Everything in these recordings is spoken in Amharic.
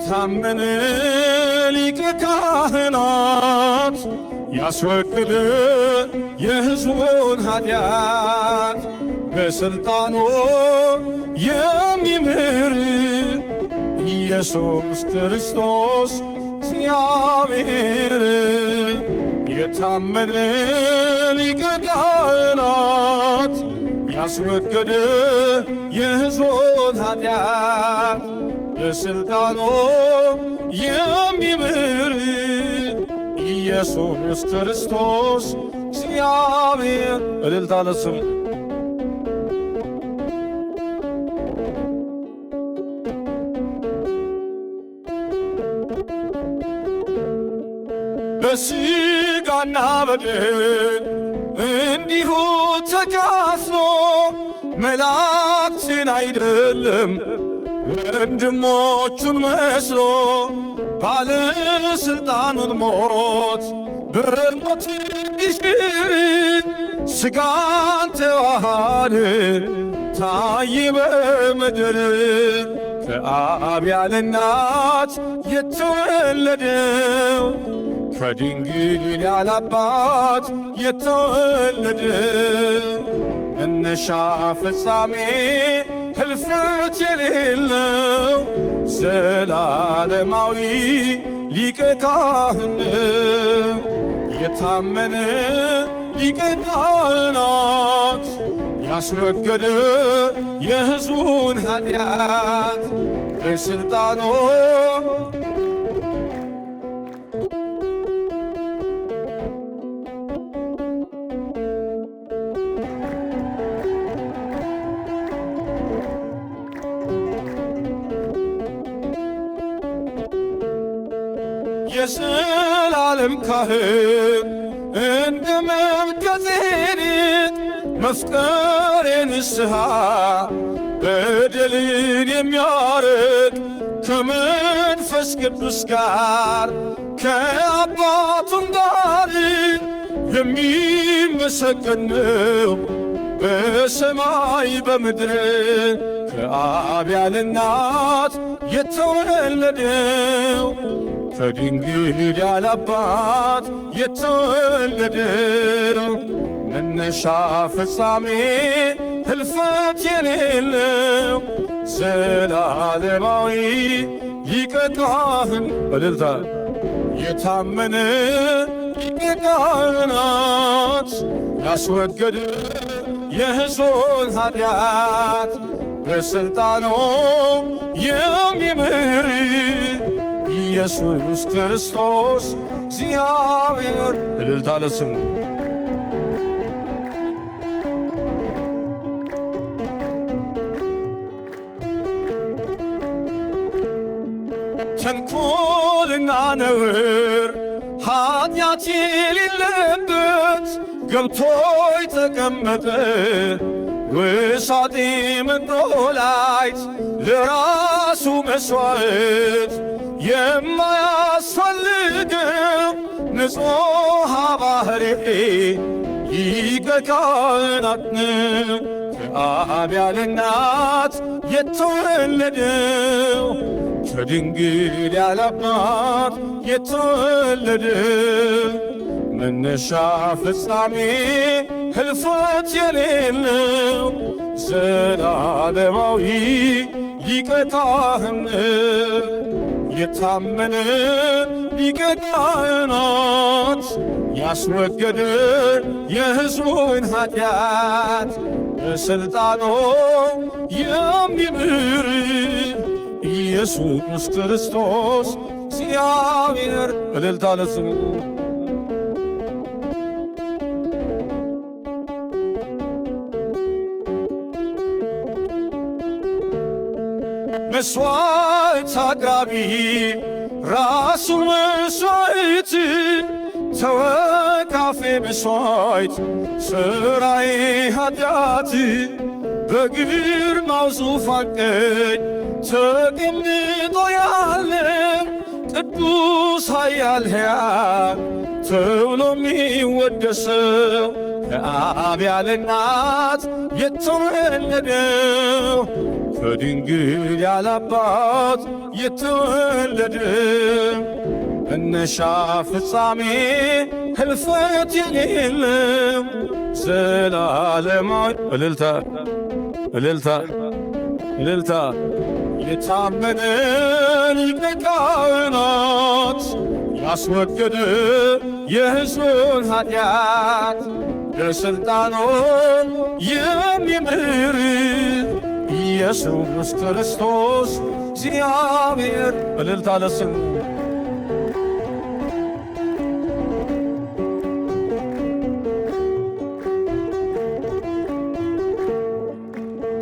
የታመነ ሊቀ ካህናት ያስወግድ የሕዝቡን ኃጢአት በሥልጣኑ የሚምር ኢየሱስ ክርስቶስ እግዚአብሔር የታመነ ሊቀ ካህናት ያስወገደ የሕዝቡን ኃጢአት በሥልጣኑ የሚምር ኢየሱስ ክርስቶስ እግዚአብሔር እልልታ ለስሙ በሥጋና በደም እንዲሁ ተካፍሎ መላእክትን አይደለም ወንድሞቹን መስሎ ባለሥልጣኑን ሞት በሞት እንዲሽር ሥጋን ተዋሃደ ታየ በምድር ከአብ ያለ እናት የተወለደው ከድንግል ያለ አባት የተወለደው መነሻ ፍጻሜ ሕልፈት የሌለው ዘላለማዊ ሊቀ ካህን የታመነ ሊቀ ካህናት ያስወገደ የሕዝቡን ኃጢአት በሥልጣኑ የዘላለም ካህን እንደ መልከጼዴቅ መፍቀሬ ንስሐ በደልን የሚያርቅ ከመንፈስ ቅዱስ ጋር ከአባቱም ጋር የሚመሰገን ነው በሰማይ በምድር ከአብ ያለ እናት የተወለደው ከድንግል ያለ አባት የተወለደው መነሻ ፍጻሜ ሕልፈት የሌለው ዘላለማዊ ሊቀ ካህን እልልታ የታመነ ሊቀ ካህናት ያስወገደ የሕዝቡን ኃጢአት በሥልጣኑ የሚምር ኢየሱስ ክርስቶስ እግዚአብሔር እልልታ ለስሙ ተንኮልና ነውር ኃጢአት የሌለበት ገብቶ የተቀመጠ ውሳጤ መንጦላይት ለራሱ መሥዋዕት የማያስፈልገው ንጹሕ ባሕርይ ሊቀ ካህናት ነው ከአብ ያለ እናት የተወለደው ከድንግል ያለ አባት የተወለደው መነሻ ፍጻሜ ሕልፈት የሌለው ዘላለማዊ ሊቀ ካህን የታመነ ሊቀ ካህናት ያስወገደ የሕዝቡን ኃጢአት በሥልጣኑ የሚምር ኢየሱስ ክርስቶስ እግዚአብሔር እልልታ ለስሙ መሥዋዕት አቅራቢ ራሱን መሥዋዕት ተወካፌ መሥዋዕት ሥራዬ ኃጢአት በግርማው ዙፋን ቀኝ ተቀምጦ ያለ ቅዱስ ኃያል ሕያው ተብሎ የሚወደሰው ከአብ ያለ እናት የተወለደው ከድንግል ያላባት የተወለደ መነሻ ፍጻሜ ህልፈት የሌለው ዘላለማዊ እልልታ እልልታ እልልታ የታመነ ሊቀ ካህናት ያስወገደ የሕዝቡን ኃጢአት ለሥልጣኑን የሚምር ኢየሱስ ክርስቶስ እግዚአብሔር እልልታ ለስሙ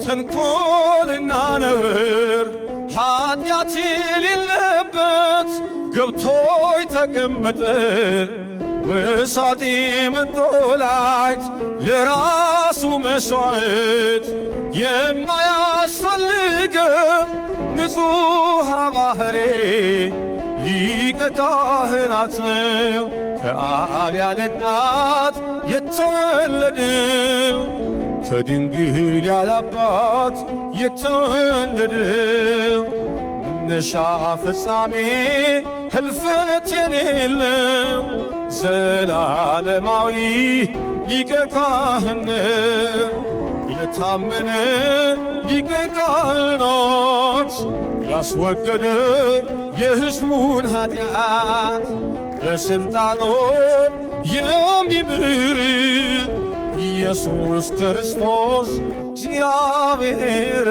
ተንኮልና ነውር ኃጢአት የሌለበት ገብቶ የተቀመጠ ወሳጢ መንጦላይት ለራሱ መሥዋዕት የማያስፈልገው ንጹሕ ባሕሪ ሊቀ ካህናት ነው። ከአብ ያለ እናት የተወለደው ከድንግል ያለ አባት የተወለደው መነሻ ፍጻሜ ህልፈት የሌለው ዘላለማዊ ሊቀ ካህን ነው። የታመነ ሊቀ ካህናት ያስወገደ የሕዝቡን ኃጢአት በሥልጣኑ የሚምር ኢየሱስ ክርስቶስ እግዚአብሔር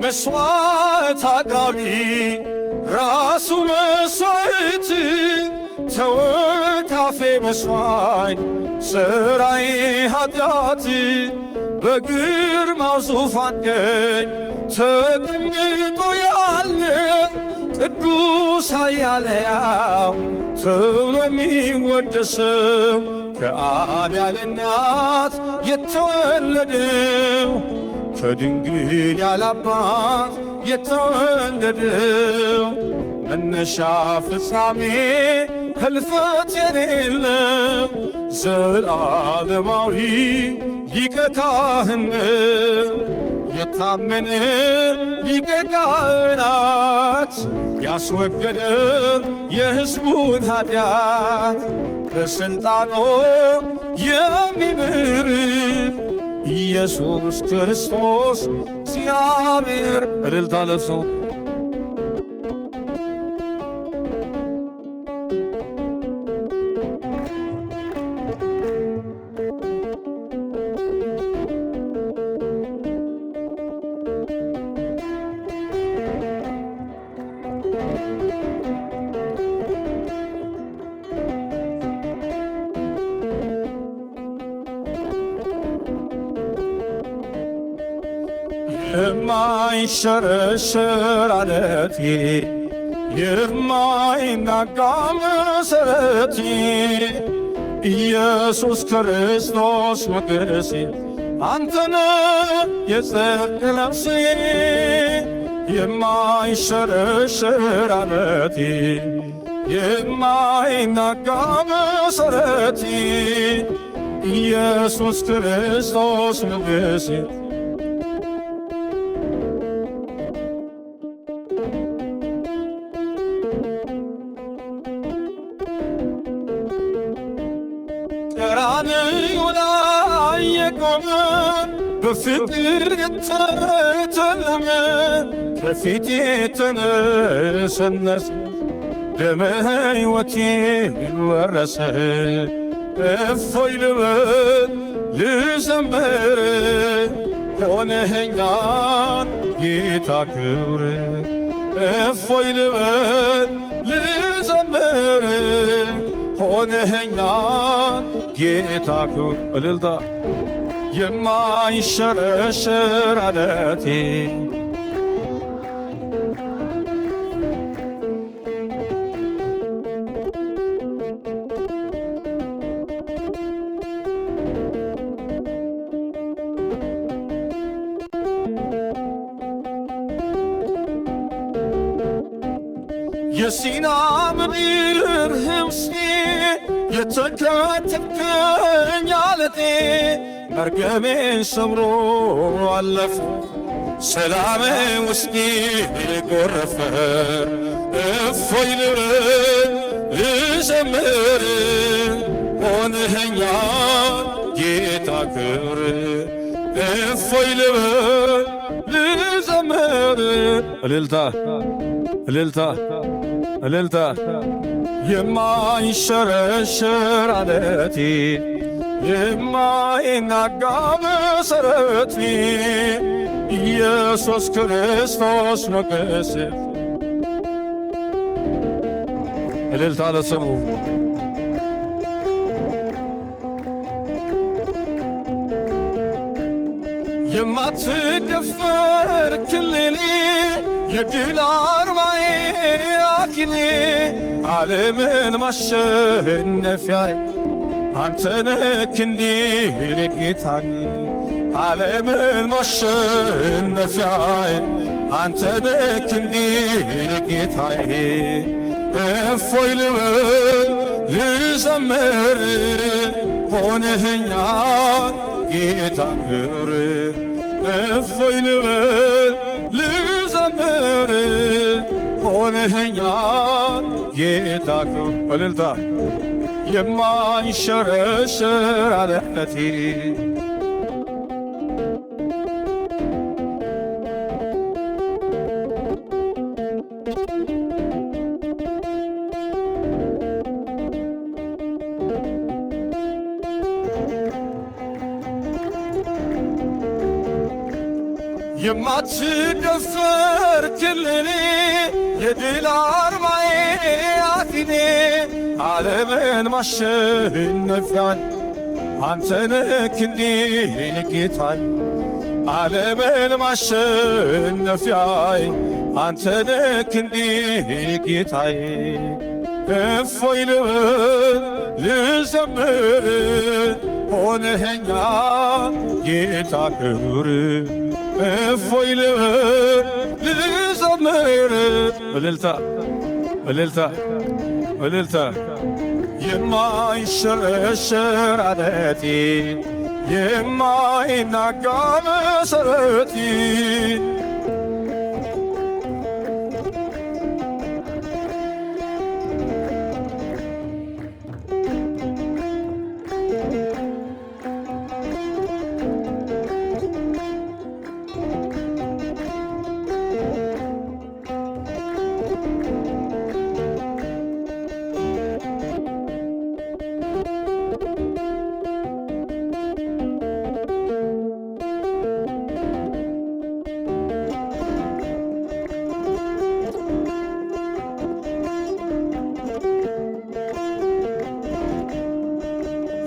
መሥዋዕት አቅራቢ ራሱ መሥዋዕት ተወካፌ መሥዋዕት ሥራዬ ኃጢአት በግርማው ዙፋን ቀኝ ተቀምጦ ያለ ቅዱስ ኃያል ሕያው ተብሎ የሚወደሰው ከአብ ያለ እናት የተወለደው ከድንግል ያለ አባት የተወለደው መነሻ ፍጻሜ ህልፈት የሌለው ዘላለማዊ ሊቀ ካህን የታመነ ሊቀ ካህናት ያስወገደ የሕዝቡን ኃጢአት በሥልጣኑ የሚምር ኢየሱስ ክርስቶስ እግዚአብሔር እልልታ ለብሶ የማይሸረሸር ዓለቴ የማይናጋ መሠረቴ ኢየሱስ ክርስቶስ ሞገሴ አንተነ የጽድቅ ልብሴ የማይሸረሸር ዓለቴ የማይናጋ መሠረቴ ኢየሱስ ክርስቶስ ሞገሴ ቀራንዮ ላይ የቆመ በፍቅር የተተለመ ከፊቴ የተነሰነሰ ደመ ሕይወቴን ወረሰ። እፎይ ልበል ልዘምር ሆነኸኛል ጌታ ክብር። እፎይ ልበል ልዘምር ሆነኸኛል ጌታ ክብር። እልልታ የማይሸረሸር ዓለቴ የሲና ምድር ህምስቴ የተከተልከኝ አለቴ መርገሜን ሰብሮ አለፈ ሰላሜ ውስጤ ጎረፈ እፎይ ልበል ልዘምር ሆነኸኛል ጌታ ክብር እፎይ ልበል ልዘምር እልልታ እልልታ እልልታ የማይሸረሸር አለቴ የማይናጋ መሠረቴ ኢየሱስ ክርስቶስ ንጉሴ እልልታ ለስሙ የማትደፈር ክልሌ የድል አርማዬ አክሊሌ ዓለምን ማሸነፊያዬ አንተ ነህ ክንዴ ጌታዬ ዓለምን ማሸነፊያዬ አንተ ነህ ክንዴ ጌታዬ እፎይ ልበል ልዘምር ሆነኸኛል ጌታ ክብር እፎይ ልበል ልዘምር ሆነኸኛል ጌታ ክብር እልልታ የማይሸረሸር አለቴ የማትደፈር ክልሌ የድል አርማዬ አክሊሌ ዓለምን ማሸነፊያዬ አንተ ነህ ክንዴ ጌታዬ ዓለምን ማሸነፊያዬ አንተ ነህ ክንዴ ጌታዬ እፎይ ልበል ልዘምር ሆነኸኛል ጌታ ክብር እፎይ ልበል ልዘምር እልልታ እልልታ እልልታ የማይሸረሸር አለቴ የማይናጋ መሠረቴ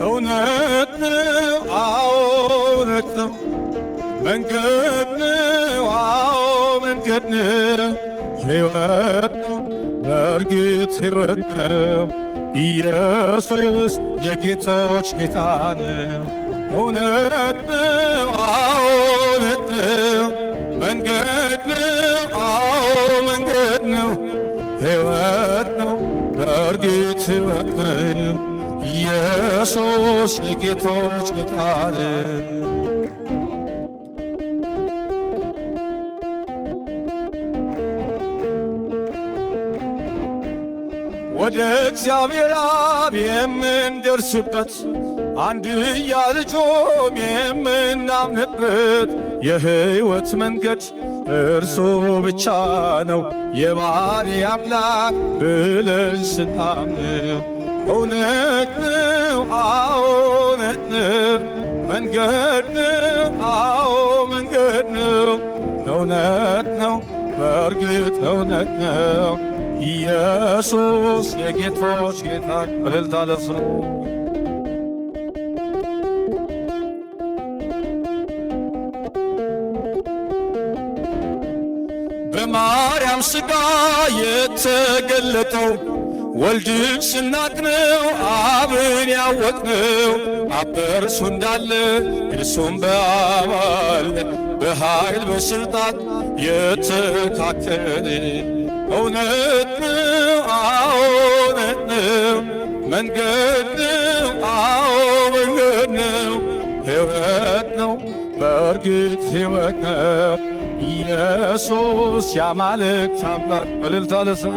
እውነት ነው አዎ እውነት ነው መንገድ ነው አዎ መንገድ ነው ሕይወት ነው በእርግጥ ሕይወት ነው ኢየሱስ የጌቶች ጌታ ነው እውነት ነው አዎ እውነት ነው መንገድ ነው አዎ መንገድ ነው ሕይወት ነው በእርግጥ ሕይወት ነው ኢየሱስ የጌቶች ጌታ ነው ወደ እግዚአብሔር አብ የምንደርስበት አንድያ ልጁን የምናምንበት የሕይወት መንገድ እርሱ ብቻ ነው የባሕርይ አምላክ ብለን ስናምን እውነት ነው አዎ እውነት ነው መንገድ ነው አዎ መንገድ ነው እውነት ነው በእርግጥ እውነት ነው ኢየሱስ የጌቶች ጌታ እልልታ ለስሙ በማርያም ሥጋ የተገለጠው ወልድን ስናቅነው አብን ያወቅነው አብ በእርሱ እንዳለ እርሱም በአብ አለ በኃይል በሥልጣን የተካከለ እውነት ነው አዎ እውነት ነው መንገድ ነው አዎ መንገድ ነው ሕይወት ነው በእርግጥ ሕይወት ነው ኢየሱስ የአማልክት አምላክ እልልታ ለስሙ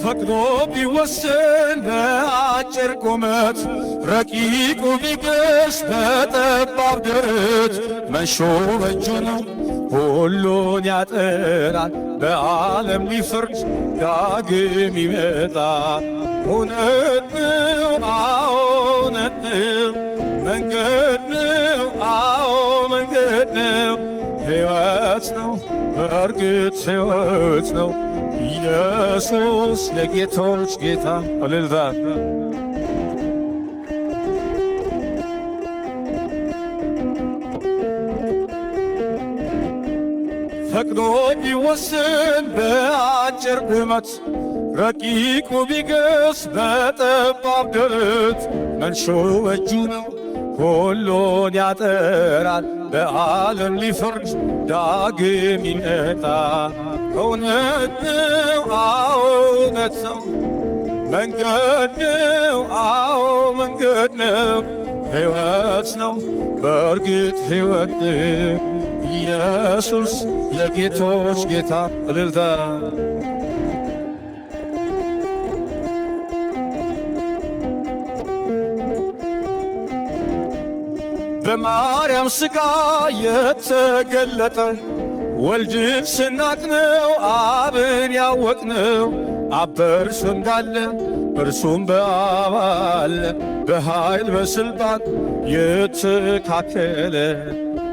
ፈቅዶ ቢወስን በአጭር ቁመት ረቂቁ ቢገስ በጠባብ ደረት መንሾ በእጁ ነው ሁሉን ያጠራል በዓለም ሊፈርድ ዳግም ይመጣል። እውነት ነው አዎ እውነት ነው መንገድ ነው አዎ መንገድ ነው ሕይወት ነው በእርግጥ ሕይወት ነው ኢየሱስ የጌቶች ጌታ እልልታ ፈቅዶ ቢወስን በአጭር ቁመት ረቂቁ ቢገስ በጠባብ ደረት መንሾ በእጁ ነው ሁሉን ያጠራል በዓለም ሊፈርድ ዳግም ይመጣል። እውነት ነው አዎ እውነት ነው መንገድ ነው አዎ መንገድ ነው ሕይወት ነው በእርግጥ ሕይወት ነው ኢየሱስ የጌቶች ጌታ እልልታ በማርያም ሥጋ የተገለጠ ወልድን ስናቅነው አብን ያወቅነው አብ በእርሱ እንዳለ እርሱም በአብ አለ በኃይል በሥልጣን የተካከለ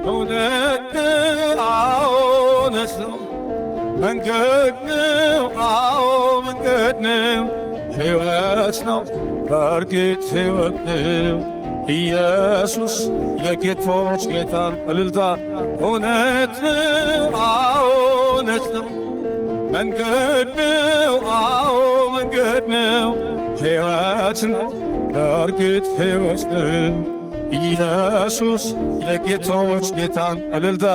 እውነት ነው አዎ እውነት ነው መንገድ ነው አዎ መንገድ ነው ሕይወት ነው በእርግጥ ሕይወት ነው ኢየሱስ የጌቶች ጌታ እልልታ እውነት ነው አዎ እውነት ነው መንገድ ነው አዎ መንገድ ነው ሕይወት ነው በእርግጥ ሕይወት ነው ኢየሱስ የጌቶች ጌታ እልልታ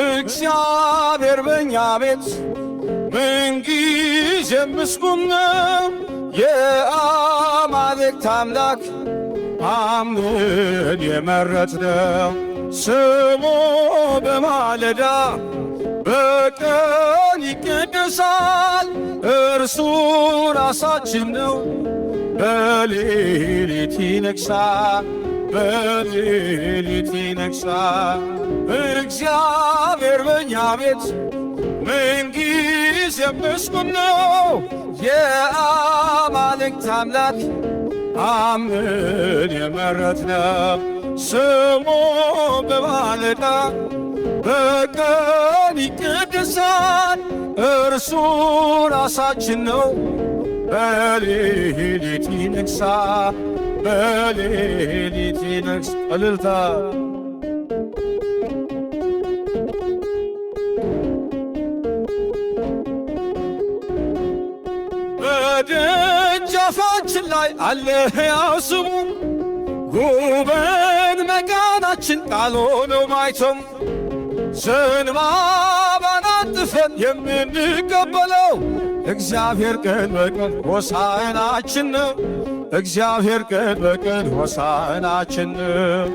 እግዚአብሔር በእኛ ቤት ምንጊዜም ምስጉን ነው። የአማልክት አምላክ አምነን የመረጥነው ስሙ በማለዳ በቀን ይቀደሳል። እርሱ ራሳችን ነው፣ በሌሊት ይነግሣል፣ በሌሊት ይነግሣል። እግዚአብሔር በእኛ ቤት ምንጊዜም ምስጉን ነው። የአማልክት አምላክ አምነን የመረጥነው ስሙ በማለዳ በቀን ይቀደሳል። እርሱ ራሳችን ነው፣ በሌሊት ይነግሣል፣ በሌሊት ይነግሣል። እልልታ በደጃፋችን ላይ አለ ሕያው ስሙ፣ ጉበን መቃናችን ቃል ሆነው ማይተሙ ዘንባባን አንጥፈን የምንቀበለው እግዚአብሔር ቀን በቀን ሆሳዕናችን ነው። እግዚአብሔር ቀን በቀን ሆሳዕናችን ነው።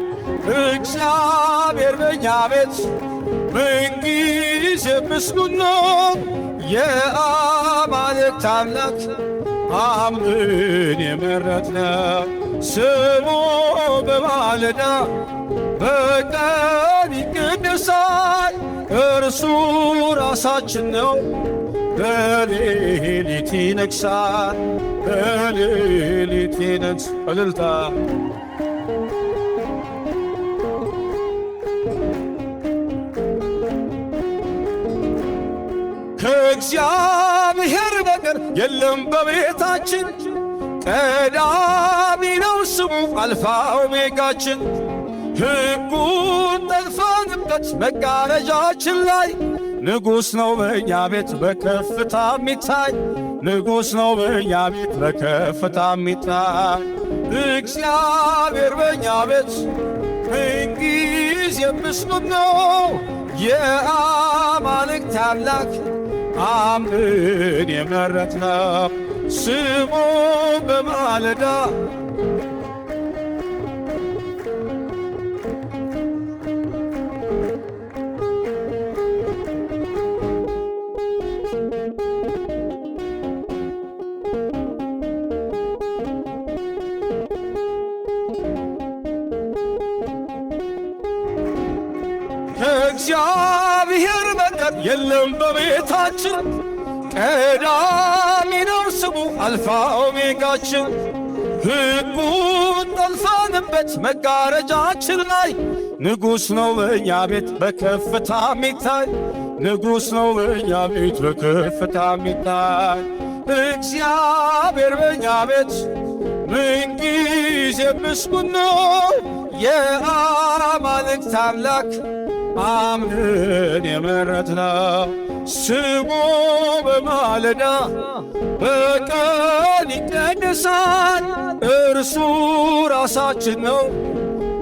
እግዚአብሔር በእኛ ቤት ምንጊዜም ምስጉን ነው። የአማልክት አምላክ አምነን የመረጥነው ስሙ በማለዳ በቀን ይቀደሳል እርሱ ራሳችን ነው። በሌሊት ይነግሣል በሌሊት ይነግሣል። እልልታ ከእግዚአብሔር በቀር የለም በቤታችን ቀዳሚ ነው ስሙ አልፋ ኦሜጋችን። ሕጉን ጠልፈንበት መጋረጃችን ላይ ንጉሥ ነው በእኛ ቤት በከፍታ የሚታይ ንጉሥ ነው በእኛ ቤት በከፍታ የሚታይ እግዚአብሔር በእኛ ቤት ምንጊዜም ምስጉን ነው። የአማልክት አምላክ አምነን የመረጥነው ስሙ በማለዳ ከእግዚአብሔር በቀር የለም በቤታችን ቀዳሚ ነው ስሙ አልፋ ኦሜጋችን። ሕጉን ጠልፈንበት መጋረጃችን ላይ ንጉሥ ነው በእኛ ቤት በከፍታ የሚታይ ንጉሥ ነው በእኛ ቤት በከፍታ የሚታይ እግዚአብሔር በእኛ ቤት ምንጊዜም ምስጉን ነው። የአማልክት አምላክ አምነን የመረጥነው ስሙ በማለዳ በቀን ይቀደሳል እርሱ ራሳችን ነው።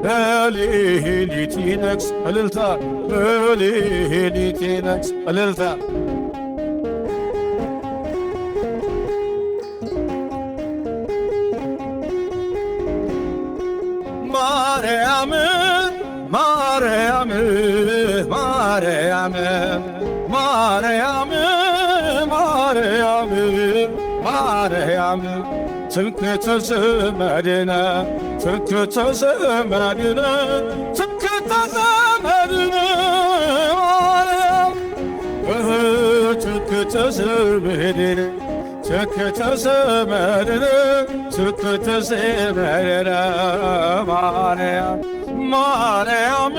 በሌሊት ይነግሣል እልልታ በሌሊት ይነግሣል እልልታ ማርያም ማርያም ማርያም ማርያም ማርያም ማርያም ትምክህተ ዘመድነ ትምክህተ ዘመድነ ትምክህተ ዘመድነ ማርያም ትምክህተ ዘመድነ ትምክህተ ዘመድነ ትምክህተ ዘመድነ ማርያም ማርያም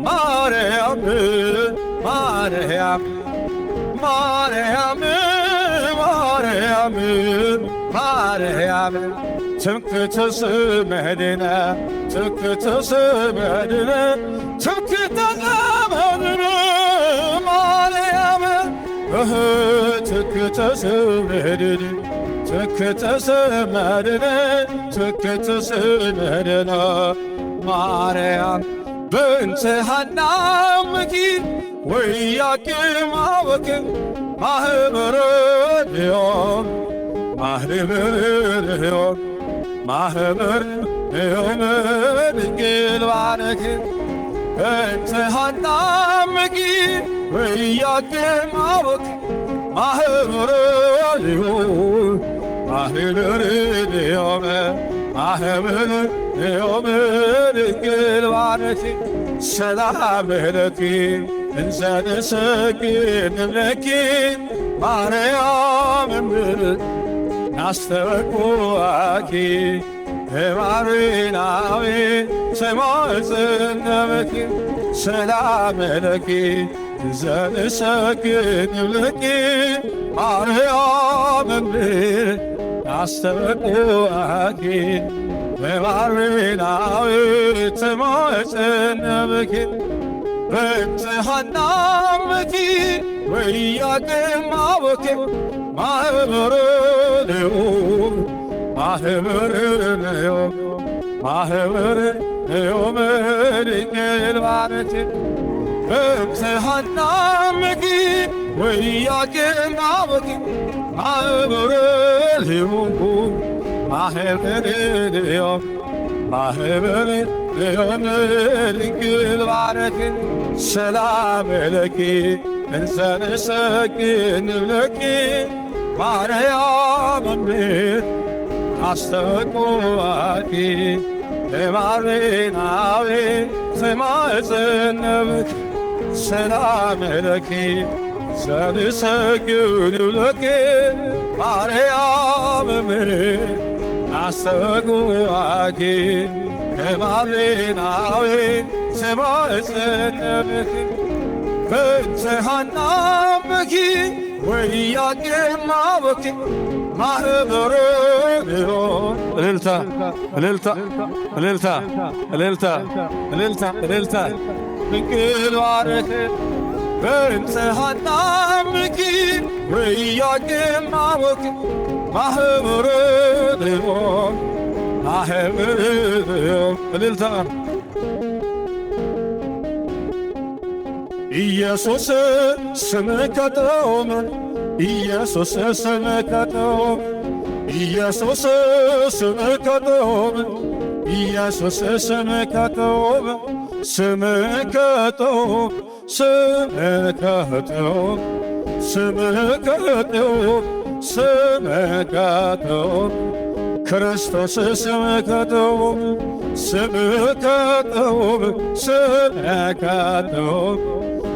ማርያም ማርያም ማርያም ማርያም ማርያም ትምክህተ ዘመድነ ትምክህተ ዘመድነ ትምክህተ ዘመድነ ማርያም ትምክህተ ዘመድነ ትምክህተ ዘመድነ ትምክህተ ዘመድነ ማርያም በእንተ ሐና እምኪ ወኢያቄም አወክም ማኅበረ ጽዮን ማኅበረ ጽዮን ማኅበረ ጽዮን ድንግል ባረክም በእንተ ሐና እምኪ ወኢያቄም አወክም ማኅበረ ጽዮን ማኅበረ ጽዮን ማኅበረ ጽዮን ድንግል ባረክም ሰላም ለኪ እንዘ ንሰግድ ለኪ ማርያም እምነት ናስተበኩአኪ በማርናዊ ተማጽነብኪ ሰላም ለኪ እንዘ ንሰግድ ለኪ ማርያም እምነት ናስተበኩአኪ በማርናዊ ተማጽነብኪ በእንተ ሐና እምኪ ወኢያቄም አወክም ማኅበረ ጽዮን ማኅበረ ጽዮን ማኅበረ ጽዮን ድንግል ባረክም በእንተ ሐና እምኪ ወኢያቄም አወክም ማኅበረ ጽዮን ማኅበረ ጽዮን ማኅበረ ጽዮን ድንግል ባረክም ሰላም ለኪ እንዘ ንሰግድ ለኪ ማርያም ቤት አስተቆዋቂ ለማሬናዌ ተማጽነብክ ሰላም ለኪ ሰንሰግድ ለኪ ማርያም ቤት አስተቆዋቂ ለማሬናዌ ተማጽነብክ በእንተ ሐና በኪ ወኢያቄም አበኪ ማኅበረ ጽዮን እልልታ እልልታ እልልታ እልልታ እልልታ እልልታ ድንግል ባረክ በእንተ ሐና በኪ ወኢያቄም አበኪ ማኅበረ ጽዮን ማኅበረ ጽዮን እልልታ ኢየሱስ ስምከ ጥዑም ኢየሱስ ስምከ ጥዑም ኢየሱስ ስምከ ጥዑም ኢየሱስ ስምከ ጥዑም ስምከ ጥዑም ስምከ ጥዑም ስምከ ጥዑም ስምከ ጥዑም ክርስቶስ ስምከ ጥዑም ስምከ ጥዑም ስምከ ጥዑም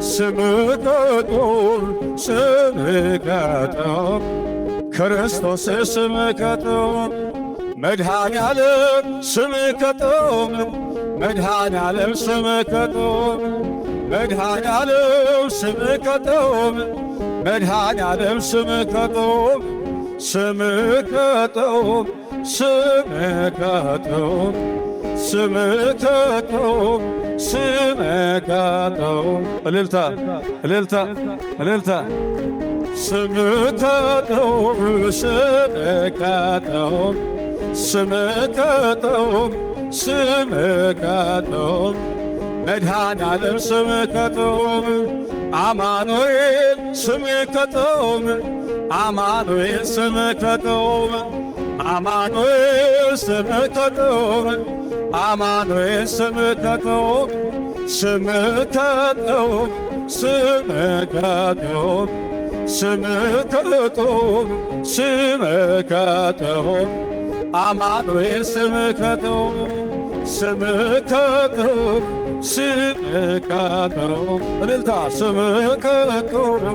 ስምከ ጥዑም ስምከ ጥዑም ክርስቶስ ስምከ ጥዑም መድኃኔዓለም ስምከ ጥዑም መድኃኔዓለም ስምከ ጥዑም መድኃኔዓለም ስምከ ጥዑም መድኃኔዓለም ስምከ ጥዑም ስምከ ጥዑም ስምከ ጥዑም ስምከ ጥዑም ስምከ ጥዑም እልልታ እልልታ እልልታ ስምከ ጥዑም ስምከ ጥዑም ስምከ ጥዑም ስምከ ጥዑም መድኃኔዓለም ስምከ ጥዑም አማኑኤል ስምከ ጥዑም አማኑኤል ስምከ ጥዑም አማኑኤል ስምከ ጥዑም አማኑኤል ስምከ ጥዑም ስምከ ጥዑም ስምከ ጥዑም ስምከ ጥዑም ስምከ ጥዑም አማኑኤል ስምከ ጥዑም ስምከ ጥዑም ስምከ ጥዑም እልልታ ስምከ ጥዑም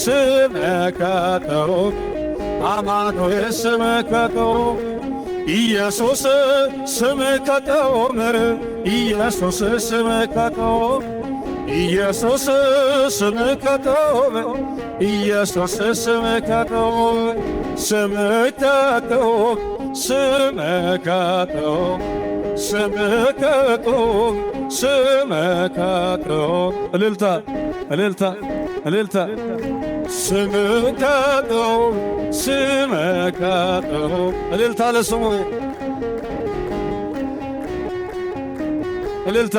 ስምከ ጥዑም አማኑኤል ስምከ ጥዑም ኢየሱስ ስምከ ጥዑም ኢየሱስ ስምከ ጥዑም ኢየሱስ ስምከ ጥዑም ኢየሱስ ስምከ ጥዑም ስምከ ጥዑም ስምከ ጥዑም ስምከ ጥዑም ስምከ ጥዑም እልልታ እልልታ እልልታ ስምከ ጥዑም ስምከ ጥዑም እልልታ ለስሙ እልልታ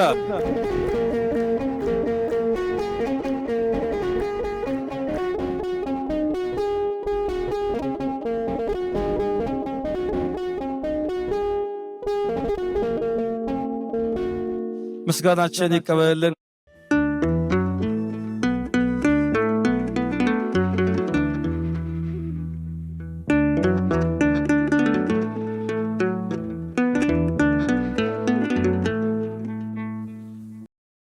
ምስጋናችን ይቀበልልን።